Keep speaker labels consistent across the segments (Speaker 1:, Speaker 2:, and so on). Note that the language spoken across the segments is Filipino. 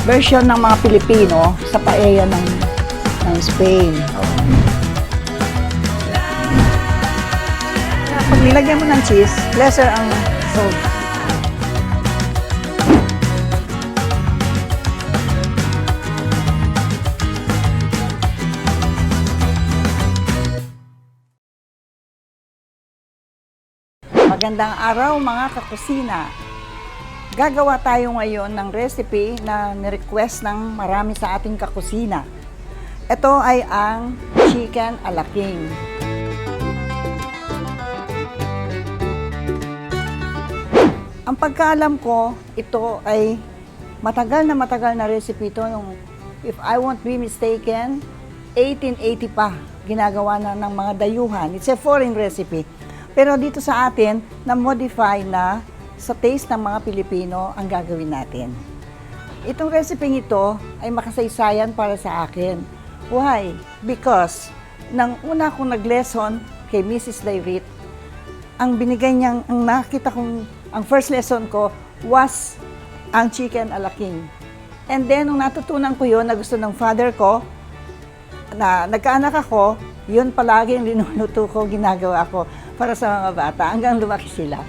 Speaker 1: Version ng mga Pilipino sa paella ng Spain. Pag nilagyan mo ng cheese, lesser ang salt. Magandang araw mga kakusina. Gagawa tayo ngayon ng recipe na ni-request ng marami sa ating kakusina. Ito ay ang chicken a la king. Ang pagkaalam ko, ito ay matagal na recipe ito. If I won't be mistaken, 1880 pa ginagawa na ng mga dayuhan. It's a foreign recipe. Pero dito sa atin, na-modify na sa taste ng mga Pilipino ang gagawin natin. Itong recipe ito ay makasaysayan para sa akin. Why? Because nang una akong nag-lesson kay Mrs. Dairit, ang binigay niyang, ang nakita kong, ang first lesson ko was ang chicken a la king. And then, nung natutunan ko yun, na gusto ng father ko, na nagkaanak ako, yun palagi yung linuluto ko, ginagawa ko para sa mga bata, hanggang lumaki sila.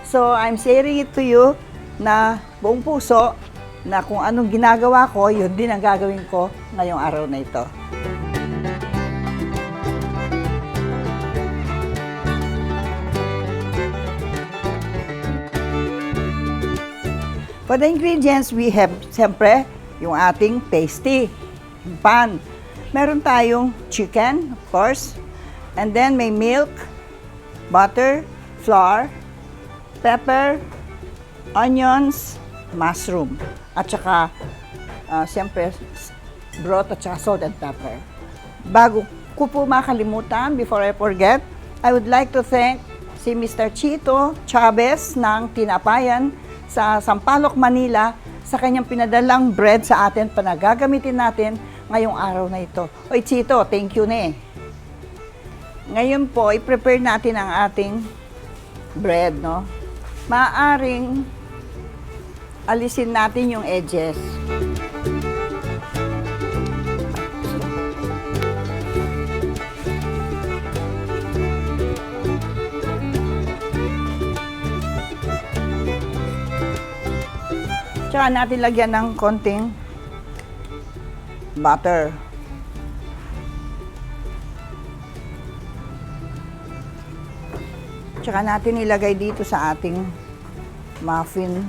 Speaker 1: So, I'm sharing it to you na buong puso na kung anong ginagawa ko, yun din ang gagawin ko ngayong araw na ito. For the ingredients, we have, siyempre, yung ating pasty, yung pan. Meron tayong chicken, of course, and then may milk, butter, flour, pepper, onions, mushroom, at saka, siyempre, broth at saka salt and pepper. Bago ko po makalimutan, before I forget, I would like to thank si Mr. Chito Chavez ng Tinapayan sa Sampaloc, Manila, sa kanyang pinadalang bread sa atin, panagagamitin natin ngayong araw na ito. Oy Chito, thank you na eh. Ngayon po, i-prepare natin ang ating bread, no? Maaring alisin natin yung edges. Tsaka natin lagyan ng konting butter. Tsaka natin ilagay dito sa ating muffin.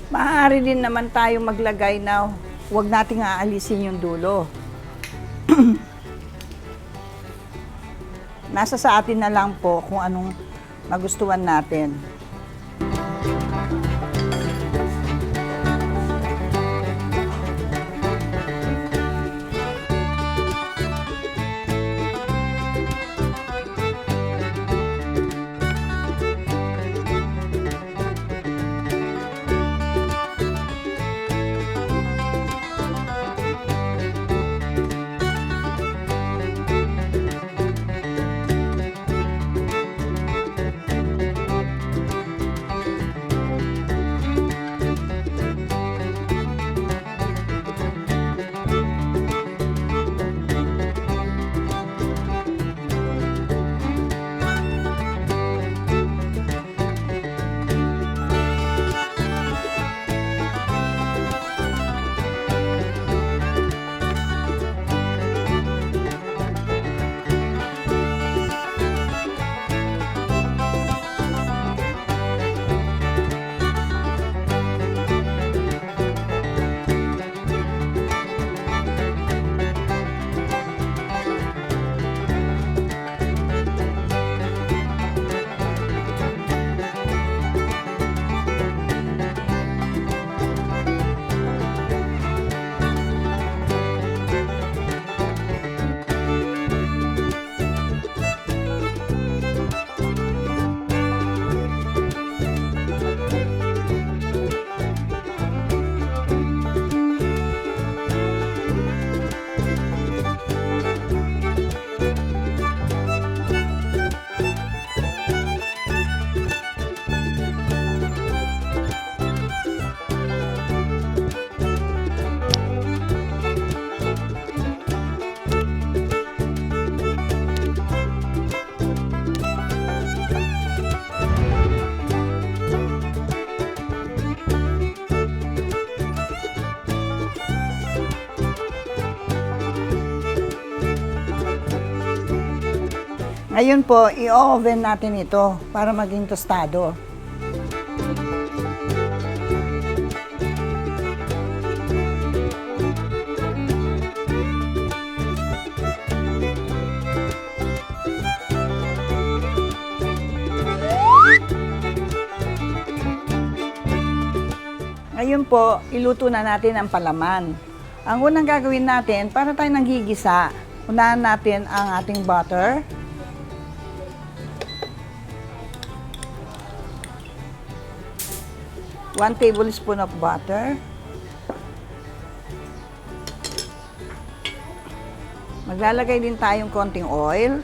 Speaker 1: Maaari din naman tayo maglagay na huwag nating aalisin yung dulo. Nasa sa atin na lang po kung anong magustuhan natin. Ngayon po, i-oven natin ito para maging tostado. Ngayon po, iluto na natin ang palaman. Ang unang gagawin natin, para tayo nanggigisa, unahan natin ang ating butter. One tablespoon of butter. Maglalagay din tayong konting oil.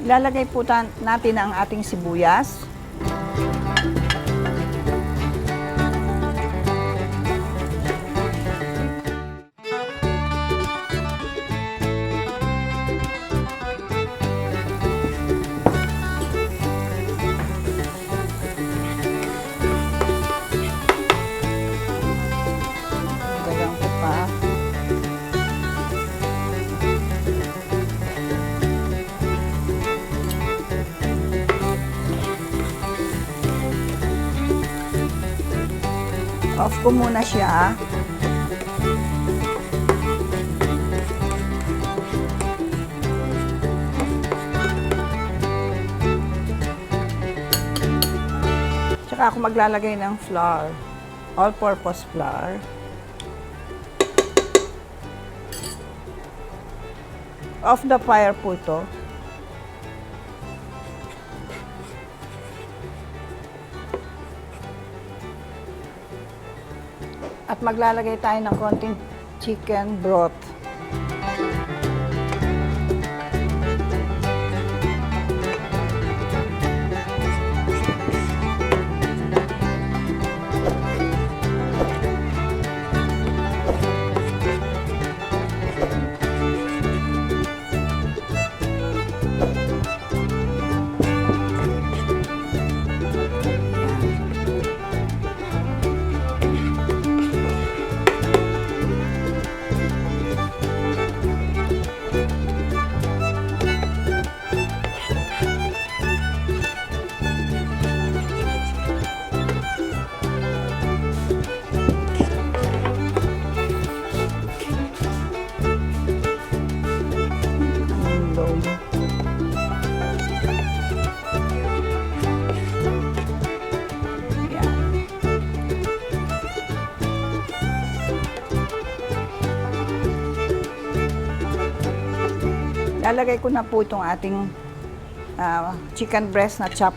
Speaker 1: Ilalagay po natin ang ating sibuyas. Dagang ko pa. Off ko muna siya. Tsaka ako maglalagay ng flour. All-purpose flour. Off the fire po ito. At maglalagay tayo ng konting chicken broth. Lalagay ko na po itong ating chicken breast na chop.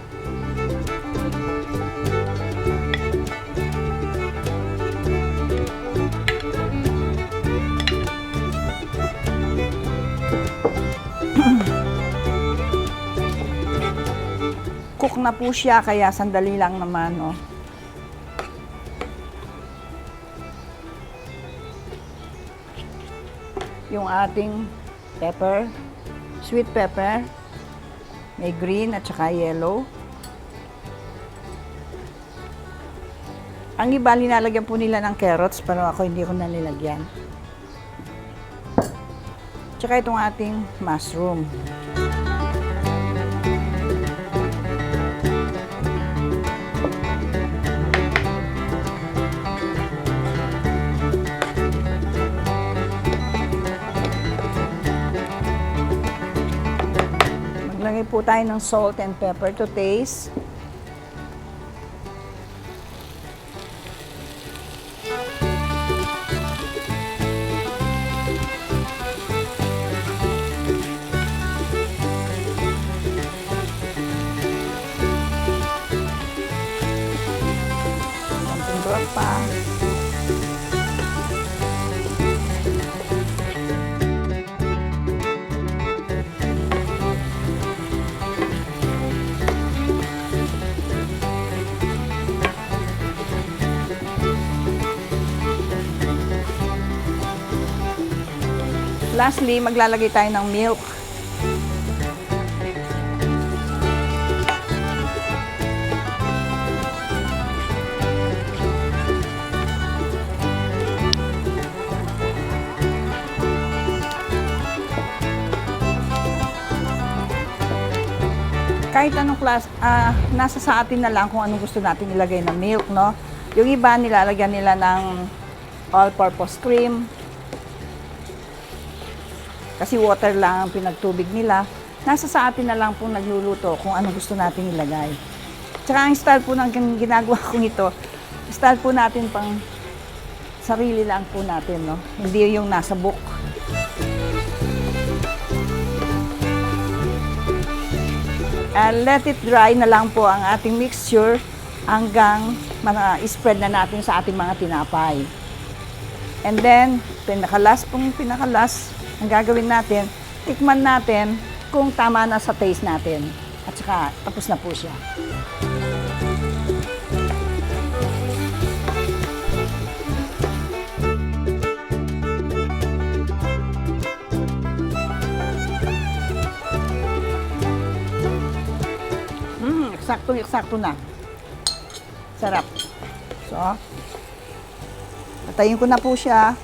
Speaker 1: Cook na po siya, kaya sandali lang naman, oh. Yung ating pepper, sweet pepper, may green at saka yellow. Ang iba, linalagyan po nila ng carrots, pero ako hindi ko nalilagyan. Tsaka itong ating mushroom. Maglagay po tayo ng salt and pepper to taste. Konting broth pa. Lastly, maglalagay tayo ng milk. kahit anong class, nasa sa atin na lang kung anong gusto natin ilagay na milk, no? Yung iba, nilalagyan nila ng all-purpose cream. Kasi water lang ang pinagtubig nila. Nasa sa atin na lang pong nagluluto kung anong gusto natin ilagay. Tsaka ang style po ng ginagawa kong ito, style po natin pang sarili lang po natin, no? Hindi yung nasa book. Let it dry na lang po ang ating mixture hanggang spread na natin sa ating mga tinapay. And then, pinakalas, ang gagawin natin, tikman natin kung tama na sa taste natin. At saka, tapos na po siya. Eksakto na. Sarap. So, patayin ko na po siya.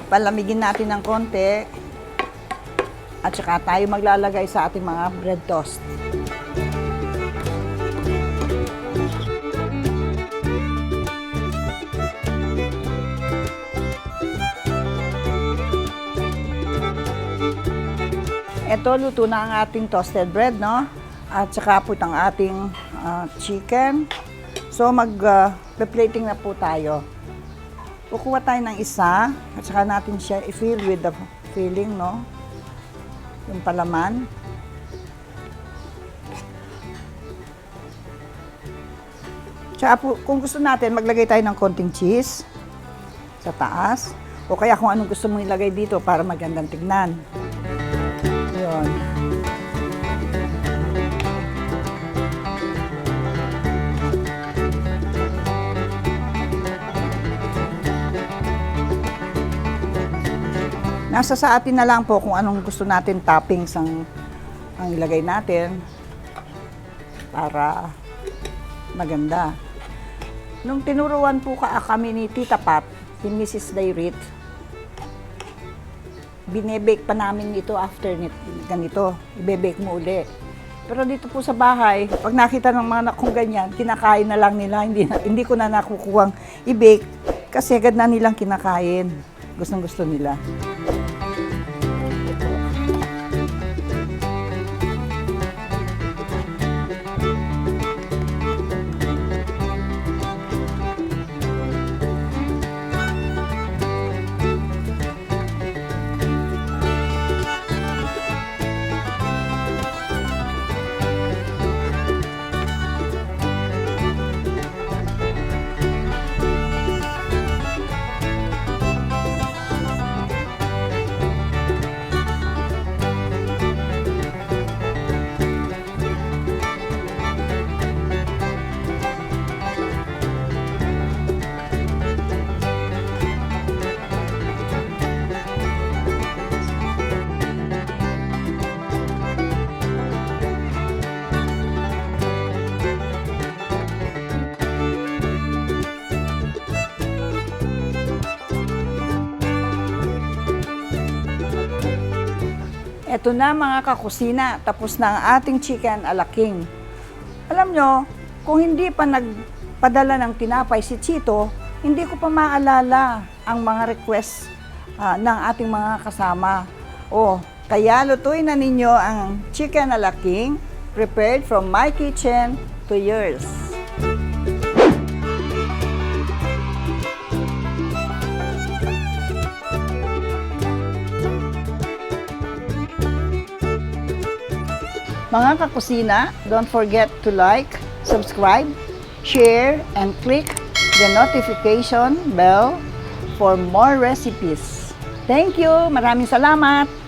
Speaker 1: Palamigin natin ng konti. At saka tayo maglalagay sa ating mga bread toast. Ito, luto na ang ating toasted bread, no? At saka po ang ating chicken. So, mag-plating na po tayo. Kukuha tayo ng isa, at saka natin siya i-fill with the filling, no? Yung palaman. Tsaka po, kung gusto natin, maglagay tayo ng konting cheese sa taas. O kaya kung anong gusto mong ilagay dito para magandang tignan. Yun. Nasa sa atin na lang po kung anong gusto natin toppings ang ilagay natin para maganda. Nung tinuruan po kami ni Tita Pat, si Mrs. Dairit, binebake pa namin ito after ganito. Ibebake mo uli. Pero dito po sa bahay, pag nakita ng mga anak kong ganyan, kinakain na lang nila. Hindi ko na nakukuhang i-bake kasi agad na nilang kinakain. Gustong-gusto nila. Eto na mga kakusina, tapos na ang ating chicken a la king. Alam nyo, kung hindi pa nagpadala ng tinapay si Chito, hindi ko pa maalala ang mga request ng ating mga kasama. Kaya lutuin na ninyo ang chicken a la king, prepared from my kitchen to yours. Mga kakusina, don't forget to like, subscribe, share, and click the notification bell for more recipes. Thank you! Maraming salamat!